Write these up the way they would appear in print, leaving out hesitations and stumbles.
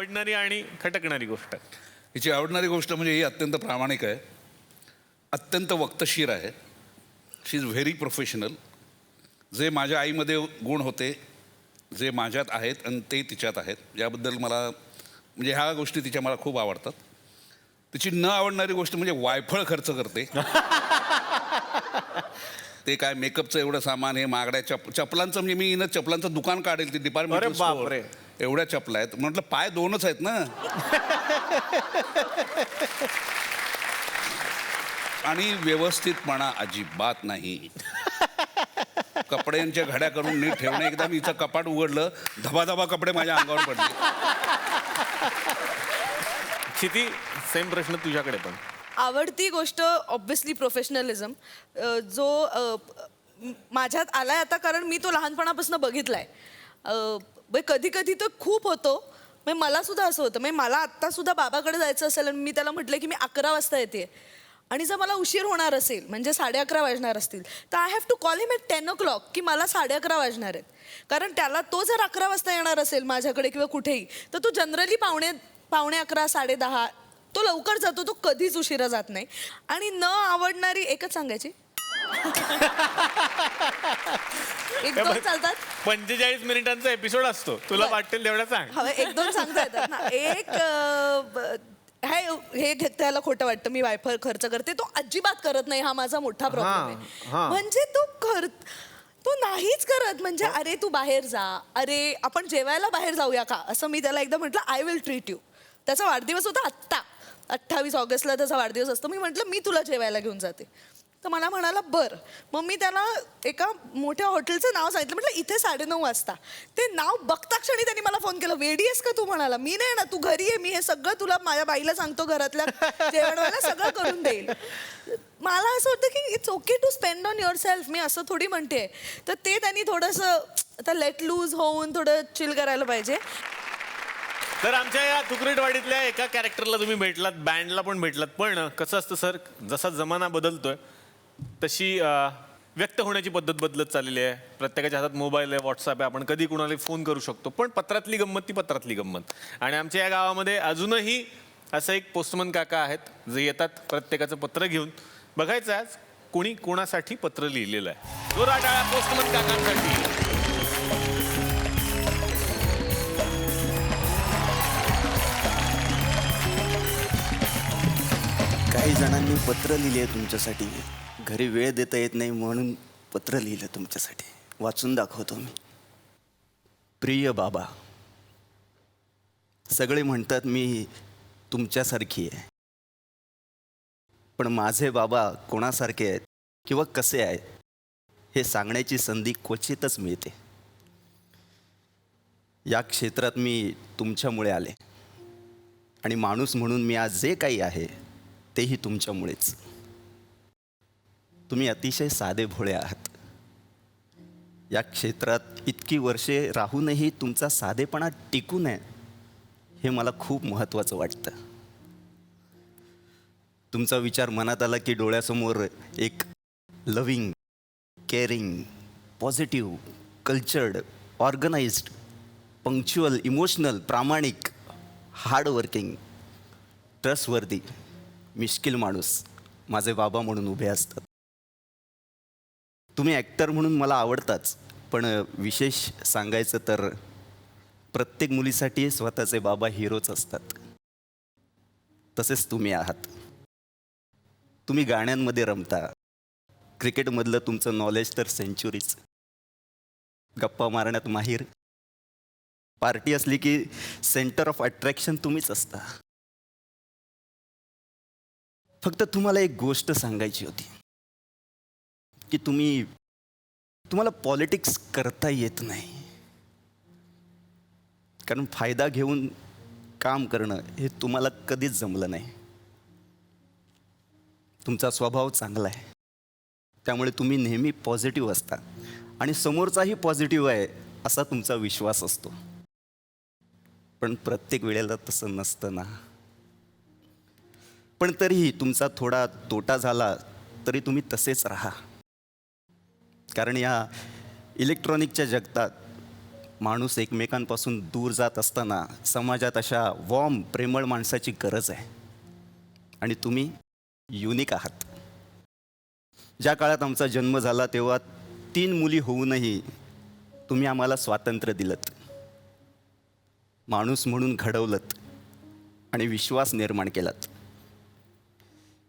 आवडणारी आणि खटकणारी गोष्ट? हिची आवडणारी गोष्ट म्हणजे ही अत्यंत प्रामाणिक आहे, अत्यंत वक्तशीर आहे. शी इज व्हेरी प्रोफेशनल. जे माझ्या आईमध्ये गुण होते, जे माझ्यात आहेत आणि ते तिच्यात आहेत, याबद्दल मला म्हणजे ह्या गोष्टी तिच्या मला खूप आवडतात. तिची न आवडणारी गोष्ट म्हणजे वायफळ खर्च करते. ते काय मेकअपचं एवढं सामान, हे महागड्या चपलांचं, म्हणजे मी ना चपलांचं दुकान काढेल, ते डिपार्टमेंटल स्टोअर, एवढ्या चपला आहेत. म्हटलं पाय दोनच आहेत ना. आणि व्यवस्थितपणा अजिबात नाही. कपड्यांच्या घड्या करून नीट ठेवणे. एकदा मी हिचं कपाट उघडलं, धबाधबा कपडे माझ्या अंगावर पडले. क्षिती, सेम प्रश्न तुझ्याकडे पण. आवडती गोष्ट ऑब्व्हियसली प्रोफेशनलिझम, जो माझ्यात आलाय आता, कारण मी तो लहानपणापासून बघितलाय. कधी कधी तर खूप होतो. म्हणजे मला सुद्धा असं होतं, म्हणजे मला आत्ता सुद्धा बाबाकडे जायचं असेल आणि मी त्याला म्हटलं की मी 11 वाजता येते, आणि जर मला उशीर होणार असेल, म्हणजे 11:30 वाजणार असतील, तर I have to call him at 10 o'clock की मला 11:30 वाजणार आहेत. कारण त्याला, तो जर 11 वाजता येणार असेल माझ्याकडे किंवा कुठेही, तर तो जनरली पावणे 11, 10:30 तो लवकर जातो, तो कधीच उशिरा जात नाही. आणि न आवडणारी एकच सांगायची. एक दोन चालतात. 45 मिनिटांचा एपिसोड असतो, तुला वाटेल तेवढा सांग. हवं, एक दोन सांगता येतात ना. एक हे त्याला खोटं वाटतं, मी वायफळ खर्च करते, तो अजिबात करत नाही. हा माझा मोठा प्रॉब्लेम आहे. म्हणजे तो नाहीच करत. म्हणजे अरे तू बाहेर जा, अरे आपण जेवायला बाहेर जाऊया का, असं मी त्याला एकदा म्हटलं, आय विल ट्रीट यू. त्याचा वाढदिवस होता आत्ता, 28 ऑगस्टला त्याचा वाढदिवस असतो. मी म्हटलं मी तुला जेवायला घेऊन जाते. तर मला म्हणाला बरं. मग मी त्याला एका मोठ्या हॉटेलचं नाव सांगितलं. म्हटलं इथे 9:30 वाजता. ते नाव बघता क्षणी त्यांनी मला फोन केला, वेडी आहेस का तू? म्हणाला मी नाही ना, तू घरी आहे, मी हे सगळं तुला, माझ्या बाईला सांगतो घरातल्या जेवणाला सगळं करून देईल. मला असं होतं की it's okay to spend on yourself, मी असं थोडी म्हणते. तर ते त्यांनी थोडंसं आता लेट लूज होऊन थोडं चिल करायला पाहिजे. तर आमच्या या तुकरेटवाडीतल्या एका कॅरेक्टरला तुम्ही भेटलात, बँडला पण भेटलात. पण कसं असतं सर, जसा जमाना बदलतोय तशी व्यक्त होण्याची पद्धत बदलत चाललेली आहे. प्रत्येकाच्या हातात मोबाईल आहे, व्हॉट्सअप आहे, आपण कधी कुणाला फोन करू शकतो. पण पत्रातली गंमत ती पत्रातली गंमत. आणि आमच्या या गावामध्ये अजूनही असं एक पोस्टमन काका आहेत, जे येतात प्रत्येकाचं पत्र घेऊन. बघायचं आज कोणी कोणासाठी पत्र लिहिलेलं आहे. जोरात टाळ्या पोस्टमन काकांसाठी. काही जणांनी पत्र लिहिले आहे तुमच्यासाठी. घरी वेळ देता येत नाही म्हणून पत्र लिहिलं तुमच्यासाठी. वाचून दाखवतो मी. प्रिय बाबा, सगळे म्हणतात मी तुमच्यासारखी आहे, पण माझे बाबा कोणासारखे आहेत किंवा कसे आहेत हे सांगण्याची संधी क्वचितच मिळते. या क्षेत्रात मी तुमच्यामुळे आले, आणि माणूस म्हणून मी आज जे काही आहे तेही तुमच्यामुळेच. तुम्ही अतिशय साधे भोळे आहात. या क्षेत्रात इतकी वर्षे राहूनही तुमचा साधेपणा टिकून आहे, हे मला खूप महत्त्वाचं वाटतं. तुमचा विचार मनात आला की डोळ्यासमोर एक loving, caring, positive, cultured, organised, punctual, emotional, प्रामाणिक, हार्डवर्किंग, ट्रस्टवर्दी, मिश्किल माणूस माझे बाबा म्हणून उभे असतात. तुम्ही ॲक्टर म्हणून मला आवडताच, पण विशेष सांगायचं तर प्रत्येक मुलीसाठी स्वतःचे बाबा हिरोच असतात. तसेच तुम्ही आहात. तुम्ही गाण्यांमध्ये रमता, क्रिकेटमधलं तुमचं नॉलेज तर सेंचुरीज, गप्पा मारण्यात माहीर, पार्टी असली की सेंटर ऑफ अट्रॅक्शन तुम्हीच असता. फक्त तुम्हाला एक गोष्ट सांगायची होती की तुम्हाला पॉलिटिक्स करता येत नाही. कारण फायदा घेऊन काम करणं हे तुम्हाला कधीच जमलं नाही. तुमचा स्वभाव चांगला आहे, त्यामुळे तुम्ही नेहमी पॉझिटिव्ह असता, आणि समोरचाही पॉझिटिव्ह आहे असा तुमचा विश्वास असतो. पण प्रत्येक वेळेला तसं नसतं ना. पण तरीही तुमचा थोडा तोटा झाला तरी तुम्ही तसेच राहा. कारण या इलेक्ट्रॉनिकच्या जगतात माणूस एकमेकांपासून दूर जात असताना समाजात अशा वॉर्म प्रेमळ माणसाची गरज आहे. आणि तुम्ही युनिक आहात. ज्या काळात आमचा जन्म झाला तेव्हा 3 मुली होऊनही तुम्ही आम्हाला स्वातंत्र्य दिलत, माणूस म्हणून घडवलत आणि विश्वास निर्माण केलात.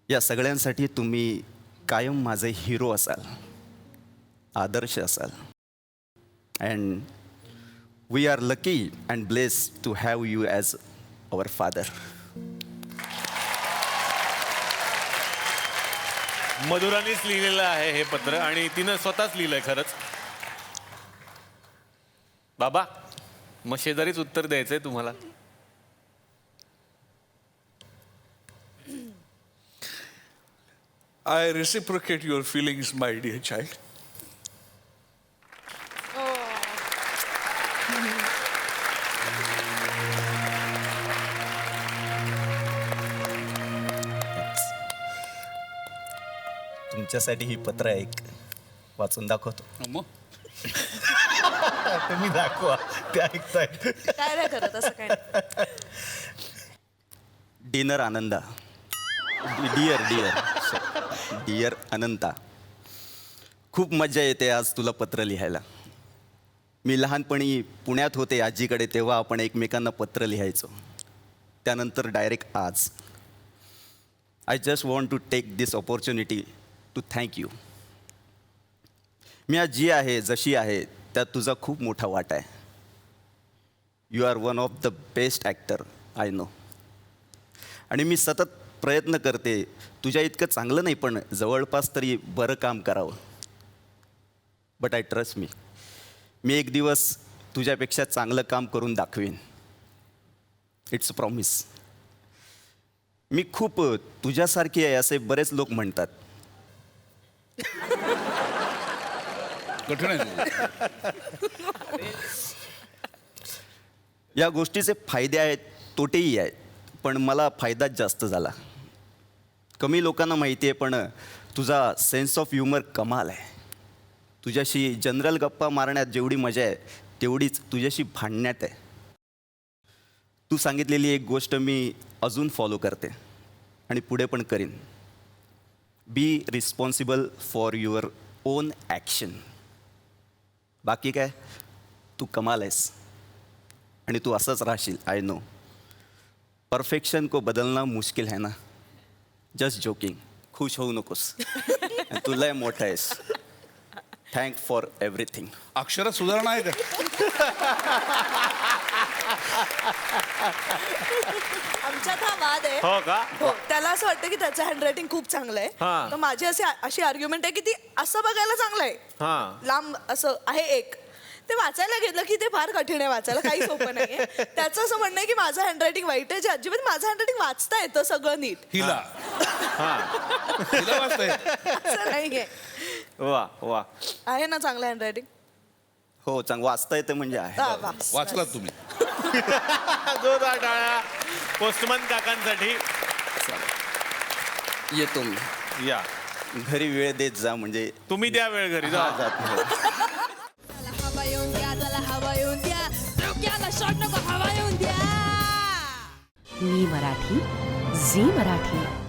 या सगळ्यांसाठी तुम्ही कायम माझे हिरो असाल, आदर्श असाल. And we are lucky and blessed to have you as our father. मधुरानीच लिहिलेलं आहे हे पत्र आणि तिनं स्वतःच लिहिलंय खरंच. बाबा, मग शेजारीच उत्तर द्यायचंय तुम्हाला. I reciprocate your feelings, my dear child. तुमच्यासाठी ही पत्र एक वाचून दाखवतो. मग तुम्ही दाखवा, ते ऐकतायत. काय नाही करत असं काय नाही. डिनर आनंदा. डिअर अनंता, खूप मजा येते आज तुला पत्र लिहायला. मी लहानपणी पुण्यात होते आजीकडे, तेव्हा आपण एकमेकांना पत्र लिहायचो. त्यानंतर डायरेक्ट आज. I just want to take this opportunity to thank you. मी आज जी आहे, जशी आहे, त्यात तुझा खूप मोठा वाटा आहे. You are one of the best actor I know. आणि मी सतत प्रयत्न करते तुझ्या इतकं चांगलं नाही, पण जवळपास तरी बरं काम करावं. बट आय ट्रस्ट मी एक दिवस तुझ्यापेक्षा चांगलं काम करून दाखवीन. It's a promise. मी खूप तुझ्यासारखी आहे असे बरेच लोक म्हणतात. कठीण आहे. या गोष्टीचे फायदे आहेत, तोटेही आहेत, पण मला फायदाच जास्त झाला. कमी लोकांना माहिती आहे, पण तुझा सेन्स ऑफ ह्युमर कमाल आहे. तुझ्याशी जनरल गप्पा मारण्यात जेवढी मजा आहे तेवढीच तुझ्याशी भांडण्यात आहे. तू सांगितलेली एक गोष्ट मी अजून फॉलो करते आणि पुढे पण करीन. Be responsible for your on action. बाकी काय, तू कमाल आहेस आणि तू असंच राहशील. I know. परफेक्शन को बदलना मुश्किल है ना. Just joking. खुश होऊ नकोस. तू लय मोठा आहेस. Thank for everything. अक्षरात सुधारणा आहे का? आमच्यात हा वाद आहे. हो का? हो, त्याला असं वाटतं की त्याचं हँडरायटिंग खूप चांगलं आहे. हा. तर माझी अशी आर्ग्युमेंट आहे की ती असं बघायला चांगलं आहे, हा. लांब असं आहे एक. ते वाचायला घेतलं की ते फार कठीण आहे वाचायला, काही सोपं नाहीये. त्याचं असं म्हणणं आहे की माझं हँडरायटिंग वाईट आहे, जे अजिबात माझं हँडरायटिंग वाचता येतं सगळं नीट. हिला वाचताय. असं नाहीये. वा वा. आहे ना चांगलं हँडरायटिंग. हो, चांगलं वाचता येतं म्हणजे आहे. वाचलात तुम्ही. जोरदार टाळ्या पोस्टमन काकांसाठी. येतो मी. या, घरी वेळ देत जा, म्हणजे तुम्ही द्या वेळ घरी जा. जात नाही. हवा येऊन द्या, त्याला हवा येऊन द्या, डोक्याला शॉट नको, हवा येऊन द्या. मी मराठी, झी मराठी.